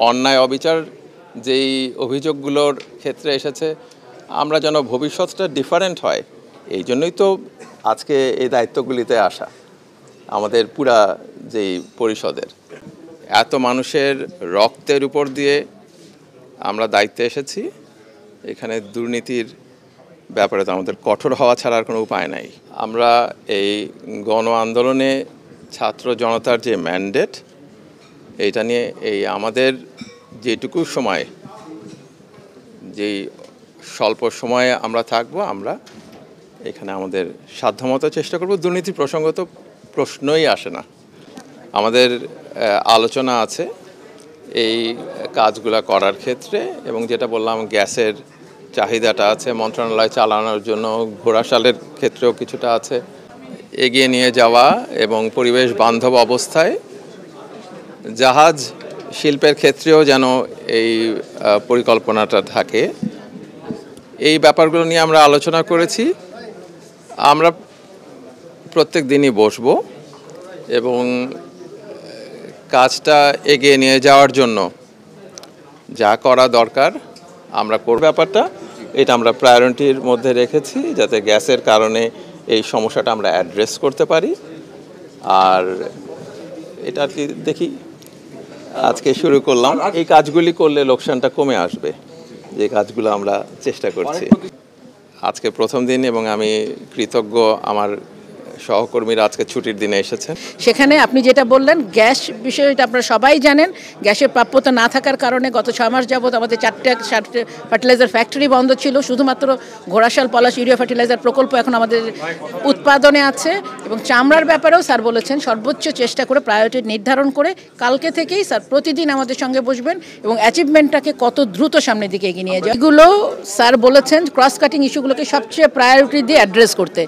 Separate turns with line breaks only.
অন্যায় অবিচার যেই অভিযোগগুলোর ক্ষেত্রে এসেছে, আমরা যেন ভবিষ্যৎটা ডিফারেন্ট হয়, এই জন্যই তো আজকে এই দায়িত্বগুলিতে আসা আমাদের পুরা যেই পরিষদের। এত মানুষের রক্তের উপর দিয়ে আমরা দায়িত্বে এসেছি, এখানে দুর্নীতির ব্যাপারে তো আমাদের কঠোর হওয়া ছাড়া আর কোনো উপায় নাই। আমরা এই গণ আন্দোলনে ছাত্র জনতার যে ম্যান্ডেট, এইটা নিয়ে এই আমাদের যেটুকু সময়, যেই স্বল্প সময়ে আমরা থাকবো, আমরা এখানে আমাদের সাধ্যমতো চেষ্টা করব। দুর্নীতি প্রসঙ্গ তো প্রশ্নই আসে না। আমাদের আলোচনা আছে এই কাজগুলো করার ক্ষেত্রে, এবং যেটা বললাম গ্যাসের চাহিদাটা আছে, মন্ত্রণালয় চালানোর জন্য ঘোড়াশালের ক্ষেত্রেও কিছুটা আছে, এগিয়ে নিয়ে যাওয়া এবং পরিবেশ বান্ধব অবস্থায় জাহাজ শিল্পের ক্ষেত্রেও যেন এই পরিকল্পনাটা থাকে। এই ব্যাপারগুলো নিয়ে আমরা আলোচনা করেছি। আমরা প্রত্যেক দিনই বসবো এবং কাজটা এগিয়ে নিয়ে যাওয়ার জন্য যা করা দরকার আমরা করব। ব্যাপারটা এটা আমরা প্রায়োরিটির মধ্যে রেখেছি, যাতে গ্যাসের কারণে এই সমস্যাটা আমরা অ্যাড্রেস করতে পারি। আর এটা আর কি দেখি, আজকে শুরু করলাম, এই কাজগুলি করলে লোকসানটা কমে আসবে, যে কাজগুলো আমরা চেষ্টা করছি। আজকে প্রথম দিন এবং আমি কৃতজ্ঞ আমার সহকর্মীরা আজকে ছুটির দিনে এসেছেন।
সেখানে আপনি যেটা বললেন গ্যাস বিষয়টা আপনারা সবাই জানেন, গ্যাসের প্রাপ্যতা না থাকার কারণে গত 6 মাস যাবৎ আমাদের 4টে ফার্টিলাইজার ফ্যাক্টরি বন্ধ ছিল। শুধুমাত্র ঘোড়াশাল পলাশ ইউরিয়া ফার্টিলাইজার প্রকল্প এখন আমাদের উৎপাদনে আছে। এবং চামড়ার ব্যাপারেও স্যার বলেছেন সর্বোচ্চ চেষ্টা করে প্রায়োরিটি নির্ধারণ করে কালকে থেকেই স্যার প্রতিদিন আমাদের সঙ্গে বসবেন এবং অ্যাচিভমেন্টটাকে কত দ্রুত সামনের দিকে এগিয়ে নিয়ে যায়, এগুলো স্যার বলেছেন ক্রস কাটিং ইস্যুগুলোকে সবচেয়ে প্রায়োরিটি দিয়ে অ্যাড্রেস করতে।